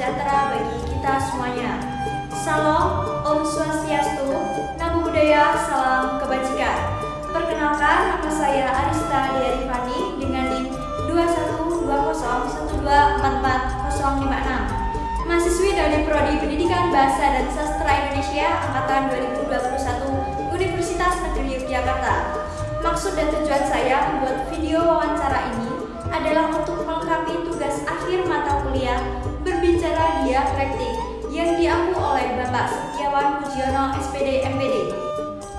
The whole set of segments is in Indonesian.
sejahtera bagi kita semuanya. Salam, Om Swastiastu, Namo Buddhaya, salam kebajikan. Perkenalkan, nama saya Arista Diarifani dengan NIM 212012444056. Mahasiswi dari Prodi Pendidikan Bahasa dan Sastra Indonesia Angkatan 2021 Universitas Negeri Yogyakarta. Maksud dan tujuan saya membuat video wawancara ini adalah untuk melengkapi tugas akhir mata kuliah berbicara dialektik yang diampu oleh Bapak Setiawan Pujiono SPD MPD.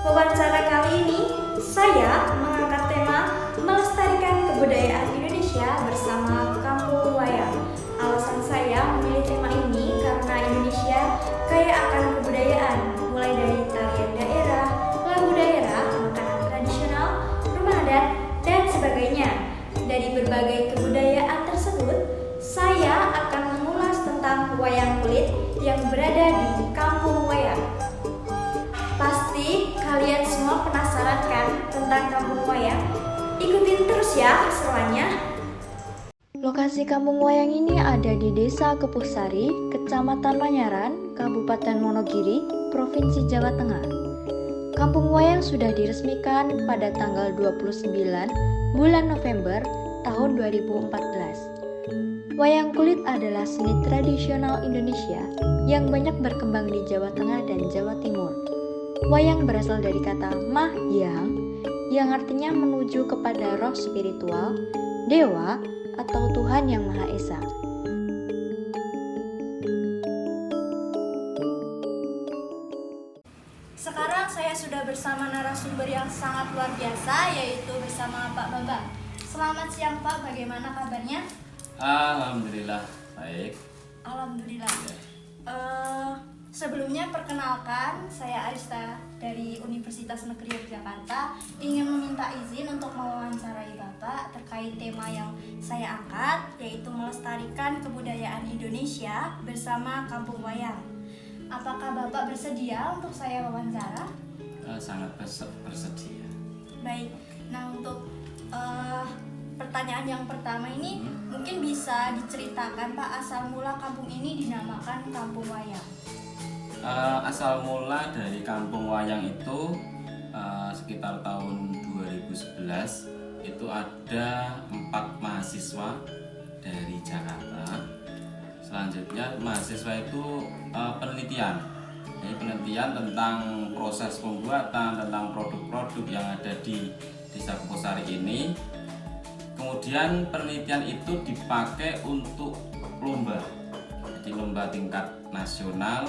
Wawancara kali ini saya mengangkat tema melestarikan kebudayaan Indonesia bersama Kampung Wayang. Alasan saya memilih tema ini karena Indonesia kaya akan kebudayaan, mulai dari tarian daerah, lagu daerah, makanan tradisional, rumah adat, dan sebagainya. Dari berbagai kebudayaan tersebut, saya akan mengulas tentang wayang kulit yang berada di Kampung Wayang. Pasti kalian semua penasaran kan tentang Kampung Wayang? Ikutin terus ya keseruannya. Lokasi Kampung Wayang ini ada di Desa Kepuhsari, Kecamatan Manyaran, Kabupaten Wonogiri, Provinsi Jawa Tengah. Kampung Wayang sudah diresmikan pada tanggal 29 bulan November tahun 2014. Wayang kulit adalah seni tradisional Indonesia yang banyak berkembang di Jawa Tengah dan Jawa Timur. Wayang berasal dari kata mahyang yang artinya menuju kepada roh spiritual, dewa, atau Tuhan Yang Maha Esa. Sekarang saya sudah bersama narasumber yang sangat luar biasa, yaitu bersama Pak Bambang. Selamat siang Pak, bagaimana kabarnya? Alhamdulillah baik. Alhamdulillah. Sebelumnya perkenalkan, saya Arista dari Universitas Negeri Yogyakarta. Ingin meminta izin untuk mewawancarai Bapak terkait tema yang saya angkat, yaitu melestarikan kebudayaan Indonesia bersama Kampung Wayang. Apakah Bapak bersedia untuk saya wawancara? Sangat bersedia. Baik, nah untuk pertanyaan yang pertama ini mungkin bisa diceritakan Pak, asal mula kampung ini dinamakan Kampung Wayang. Asal mula dari Kampung Wayang itu sekitar tahun 2011 itu ada 4 mahasiswa dari Jakarta. Selanjutnya mahasiswa itu penelitian. Jadi penelitian tentang proses pembuatan, tentang produk-produk yang ada di Desa Kepuhsari ini. Kemudian penelitian itu dipakai untuk lomba. Jadi lomba tingkat nasional.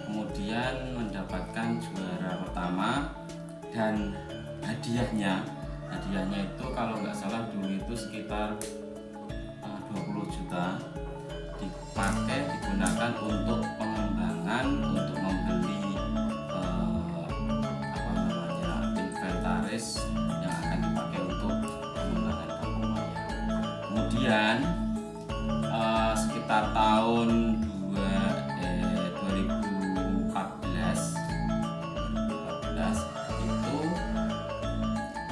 Kemudian mendapatkan juara pertama dan hadiahnya itu kalau nggak salah dulu itu sekitar 20 juta digunakan untuk pengembangan, untuk membeli inventaris yang akan dipakai untuk pengembangan Kampung Wayang. Kemudian sekitar tahun 2014 itu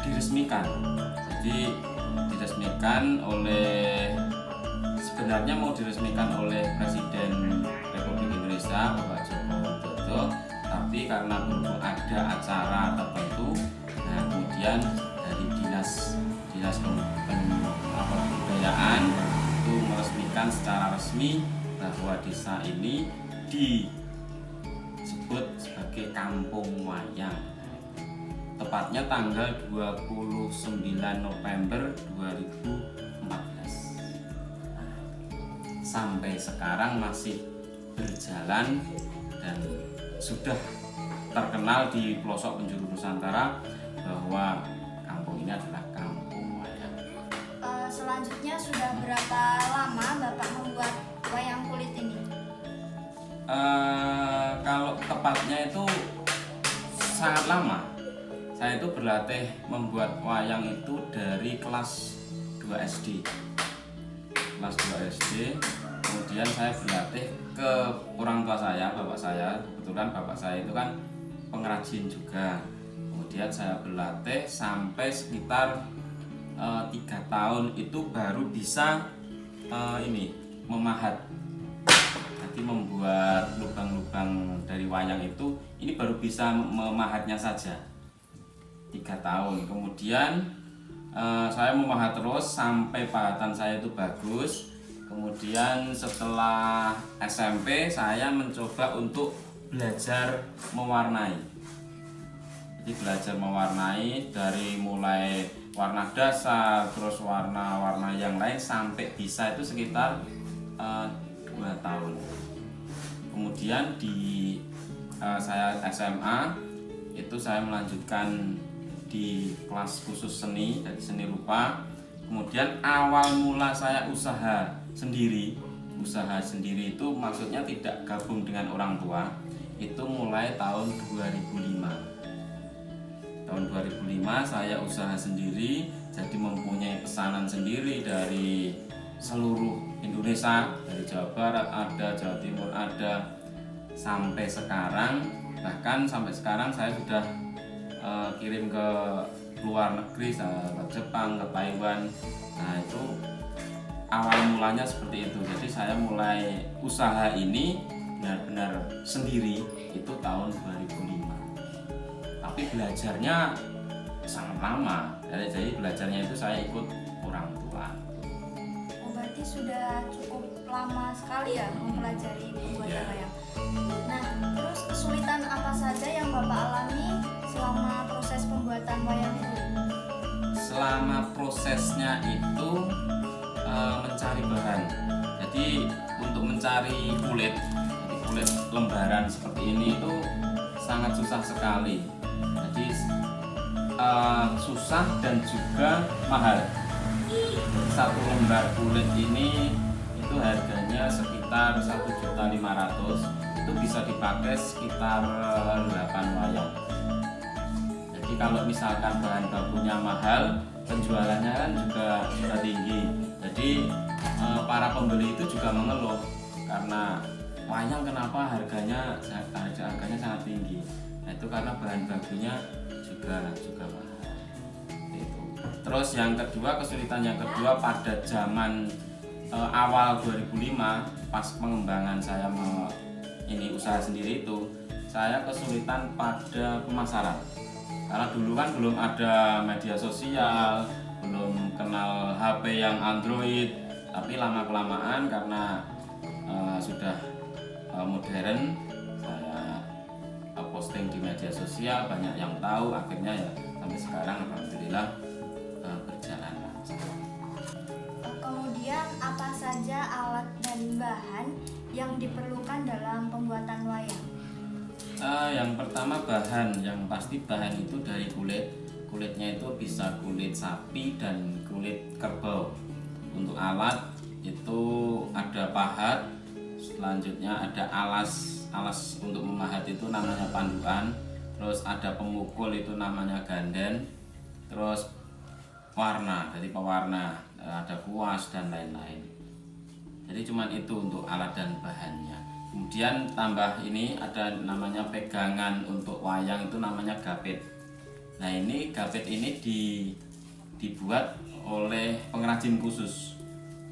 diresmikan. Jadi diresmikan oleh, sebenarnya mau diresmikan oleh Presiden Republik Indonesia Bapak Joko Widodo, tapi karena berhubung ada acara tertentu, nah kemudian dari dinas kebudayaan itu meresmikan secara resmi bahwa desa ini disebut sebagai Kampung Wayang. Tepatnya tanggal 29 November 2014. Sampai sekarang masih berjalan dan sudah terkenal di pelosok penjuru Nusantara bahwa kampung ini adalah Kampung Wayang. Selanjutnya sudah berapa lama Bapak membuat wayang kulit ini? Kalau tepatnya itu sangat lama. Saya itu berlatih membuat wayang itu dari kelas 2 SD. Kelas 2 SD. Kemudian saya berlatih ke orang tua saya, bapak saya. Kebetulan bapak saya itu kan pengrajin juga. Kemudian saya berlatih sampai sekitar 3 tahun itu baru bisa memahat. membuat lubang-lubang dari wayang itu, ini baru bisa memahatnya saja 3 tahun. Kemudian saya memahat terus sampai pahatan saya itu bagus. Kemudian setelah SMP saya mencoba untuk belajar mewarnai. Jadi belajar mewarnai dari mulai warna dasar, terus warna-warna yang lain sampai bisa itu sekitar 2 tahun. Kemudian di saya SMA itu saya melanjutkan di kelas khusus seni, dari seni rupa. Kemudian awal mula saya usaha sendiri itu maksudnya tidak gabung dengan orang tua, itu mulai tahun 2005. Tahun 2005 saya usaha sendiri, jadi mempunyai pesanan sendiri dari seluruh Indonesia, dari Jawa Barat ada, Jawa Timur ada, sampai sekarang. Bahkan sampai sekarang saya sudah kirim ke luar negeri, ke Jepang, ke Taiwan. Nah itu awal mulanya seperti itu. Jadi saya mulai usaha ini benar-benar sendiri itu tahun 2005. Tapi belajarnya sangat lama. Jadi belajarnya itu saya ikut orang tua. Oh, berarti sudah cukup lama sekali ya mempelajari pembuatan wayang. Nah, terus kesulitan apa saja yang Bapak alami selama proses pembuatan wayang itu? Selama prosesnya itu mencari bahan. Jadi untuk mencari kulit lembaran seperti ini itu sangat susah sekali. Jadi susah dan juga mahal. Satu lembar kulit ini itu harganya sekitar 1.500.000. Itu bisa dipakai sekitar 8 wayang. Jadi kalau misalkan bahan bakunya mahal, penjualannya kan juga tinggi. Jadi para pembeli itu juga mengeluh karena wayang kenapa harganya sangat tinggi. Nah, itu karena bahan bakunya juga mahal. Itu. Terus yang kedua, kesulitan yang kedua pada zaman awal 2005 pas pengembangan saya usaha sendiri itu, saya kesulitan pada pemasaran. Karena dulu kan belum ada media sosial, belum kenal HP yang Android, tapi lama-kelamaan karena sudah modern, saya posting di media sosial, banyak yang tahu, akhirnya ya sampai sekarang alhamdulillah berjalan lancar. Kemudian apa saja alat dan bahan yang diperlukan dalam pembuatan wayang? Yang pertama bahan, yang pasti bahan itu dari kulit. Kulitnya itu bisa kulit sapi dan kulit kerbau. Untuk alat itu ada pahat, selanjutnya ada alas untuk memahat itu namanya panduan, terus ada pemukul itu namanya ganden, terus warna dari pewarna, ada kuas dan lain-lain. Jadi cuman itu untuk alat dan bahannya. Kemudian tambah ini ada namanya pegangan untuk wayang itu namanya gapit. Nah ini gapit ini dibuat oleh pengrajin khusus.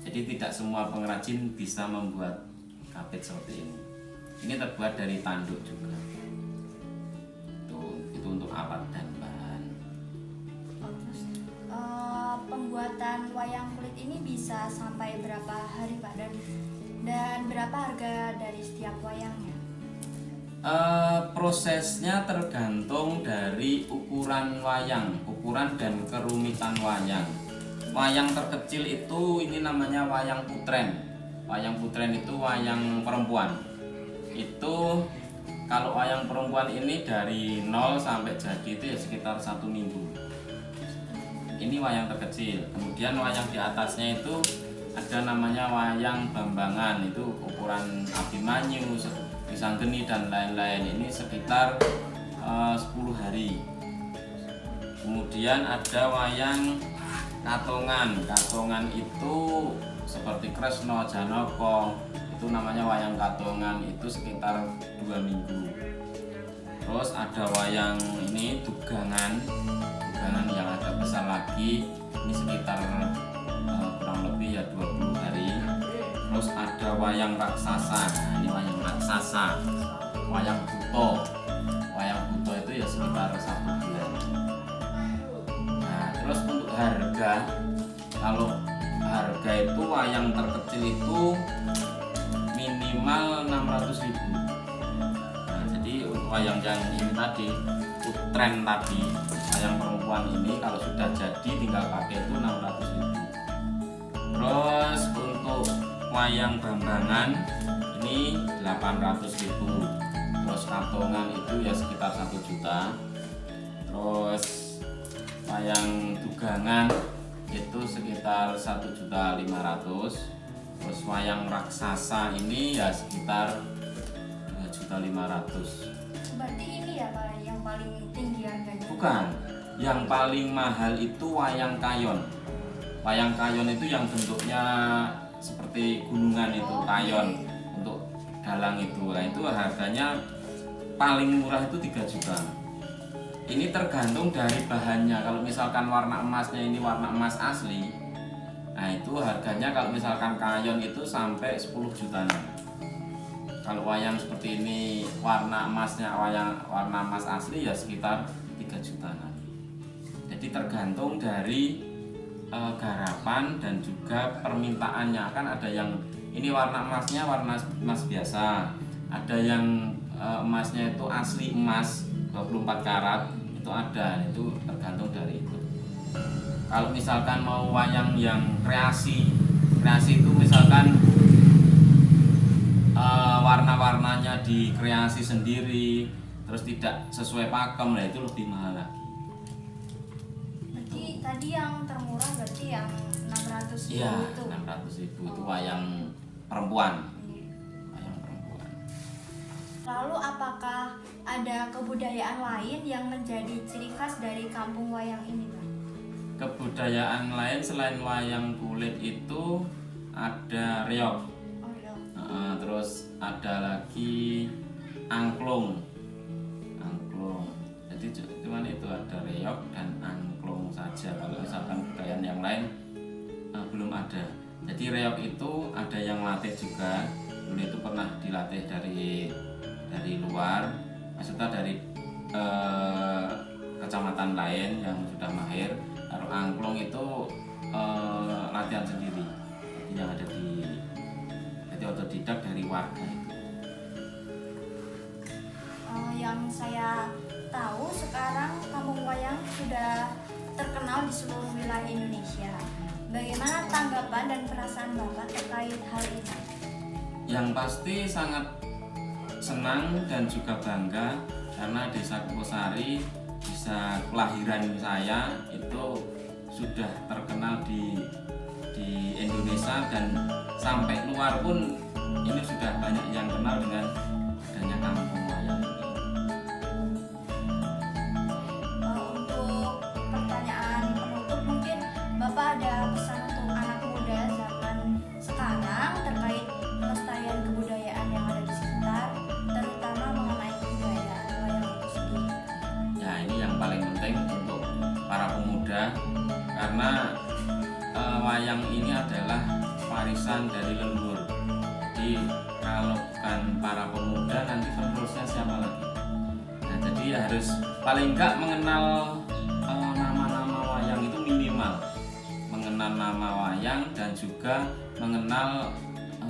Jadi tidak semua pengrajin bisa membuat gapit seperti ini. Ini terbuat dari tanduk juga. Itu untuk alat dan bahan. Terus pembuatan wayang kulit ini bisa sampai berapa hari Pak, dan berapa harga dari setiap wayangnya? Prosesnya tergantung dari ukuran wayang, ukuran dan kerumitan wayang. Wayang terkecil itu ini namanya wayang putren. Wayang putren itu wayang perempuan. Itu kalau wayang perempuan ini dari 0 sampai jadi itu ya sekitar 1 minggu. Ini wayang terkecil. Kemudian wayang di atasnya itu ada namanya wayang bambangan, itu ukuran Abimanyu, Wisanggeni dan lain-lain. Ini sekitar 10 hari. Kemudian ada wayang katongan. Katongan itu seperti Kresno, Janoko, itu namanya wayang katongan, itu sekitar 2 minggu. Terus ada wayang ini dugangan yang agak besar lagi, ini sekitar kurang lebih ya 20 hari. Terus terus ada wayang raksasa. Nah, ini wayang raksasa, wayang buto. Wayang buto itu ya sekitar 1 bulan. Nah, terus untuk harga, kalau harga itu wayang terkecil itu minimal 600.000. Nah, jadi untuk wayang yang ini tadi, tren tadi, wayang perempuan ini kalau sudah jadi tinggal pakai itu 600.000. Terus untuk wayang bambangan ini 800.000. Terus kantongan itu ya sekitar 1 juta. Terus wayang tugangan itu sekitar 1.500.000. Terus wayang raksasa ini ya sekitar 1.500.000. Berarti ini ya Pak yang paling tinggi harganya? Bukan, yang paling mahal itu wayang kayon. Wayang kayon itu yang bentuknya seperti gunungan itu, kayon untuk dalang itu. Nah, itu harganya paling murah itu 3 juta. Ini tergantung dari bahannya. Kalau misalkan warna emasnya ini warna emas asli, nah itu harganya kalau misalkan kayon itu sampai 10 jutaan. Kalau wayang seperti ini warna emasnya warna emas asli ya sekitar 3 jutaan. Jadi tergantung dari garapan dan juga permintaannya. Kan ada yang ini warna emasnya warna emas biasa, ada yang emasnya itu asli emas 24 karat, itu ada, itu tergantung dari itu. Kalau misalkan mau wayang yang kreasi itu misalkan warna-warnanya dikreasi sendiri terus tidak sesuai pakem, lah itu lebih mahal lagi. Berarti tadi yang termurah berarti yang 600.000 Iya, itu? 600.000 itu wayang perempuan. Wayang perempuan. Lalu apakah ada kebudayaan lain yang menjadi ciri khas dari kampung wayang ini Pak? Kebudayaan lain selain wayang kulit itu ada reog. Oh iya. Terus ada lagi angklung. Jadi cuman itu ada reog dan angklung saja. Kalau misalkan budayaan yang lain belum ada. Jadi reog itu ada yang latih juga. Dulu itu pernah dilatih dari luar, maksudnya dari kecamatan lain yang sudah mahir. Kalau angklung itu latihan sendiri. Jadi yang ada jadi otodidak dari warga itu. Yang saya tahu sekarang kampung wayang sudah terkenal di seluruh wilayah Indonesia. Bagaimana tanggapan dan perasaan Bapak terkait hal ini? Yang pasti sangat senang dan juga bangga karena Desa Kuposari, desa kelahiran saya, itu sudah terkenal di Indonesia dan sampai luar pun ini sudah banyak yang kenal dengan adanya kampung wayang ini. Untuk pertanyaan penutup, mungkin Bapak ada pesan untuk anak muda zaman sekarang terkait pelestarian kebudayaan yang ada di sekitar, terutama mengenai kebudayaan wayang itu sendiri. Ya, ini yang paling penting untuk para pemuda karena wayang ini adalah warisan dari leluhur. Jadi kalau bukan para pemuda nanti penerusnya siapa lagi? Nah, jadi harus paling enggak mengenal nama-nama wayang itu minimal, mengenal nama wayang dan juga mengenal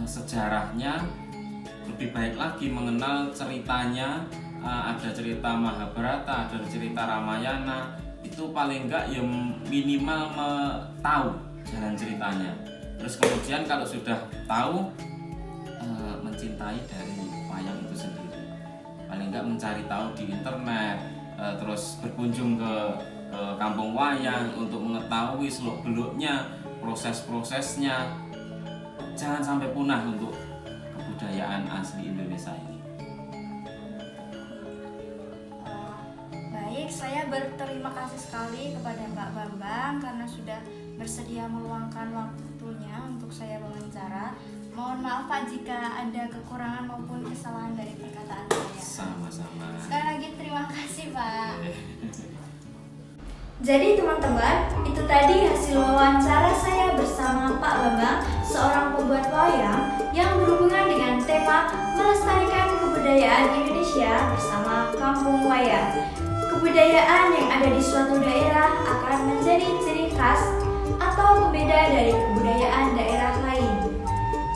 sejarahnya. Lebih baik lagi mengenal ceritanya. Ada cerita Mahabharata, ada cerita Ramayana, itu paling enggak ya minimal tahu jalan ceritanya. Terus kemudian kalau sudah tahu, mencintai dari wayang itu sendiri. Paling enggak mencari tahu di internet, terus berkunjung ke kampung wayang untuk mengetahui seluk-beluknya, proses-prosesnya. Jangan sampai punah untuk kebudayaan asli Indonesia ini. Baik, saya berterima kasih sekali kepada Pak Bambang karena sudah bersedia meluangkan waktunya untuk saya wawancara. Mohon maaf Pak jika ada kekurangan maupun kesalahan dari perkataan saya. Sama-sama. Sekali lagi terima kasih Pak. Jadi teman-teman, itu tadi hasil wawancara saya bersama Pak Bambang, seorang pembuat wayang yang berhubungan dengan tema melestarikan kebudayaan Indonesia bersama Kampung Wayang. Kebudayaan yang ada di suatu daerah akan menjadi ciri khas atau pembeda dari kebudayaan daerah lain.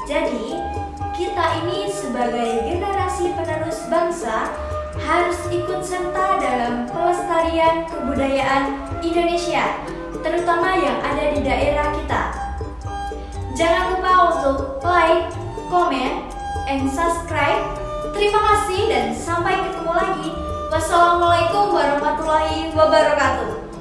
Jadi, kita ini sebagai generasi penerus bangsa harus ikut serta dalam pelestarian kebudayaan Indonesia, terutama yang ada di daerah kita. Jangan lupa untuk like, comment, and subscribe. Terima kasih dan sampai ketemu lagi. Wassalamualaikum warahmatullahi wabarakatuh.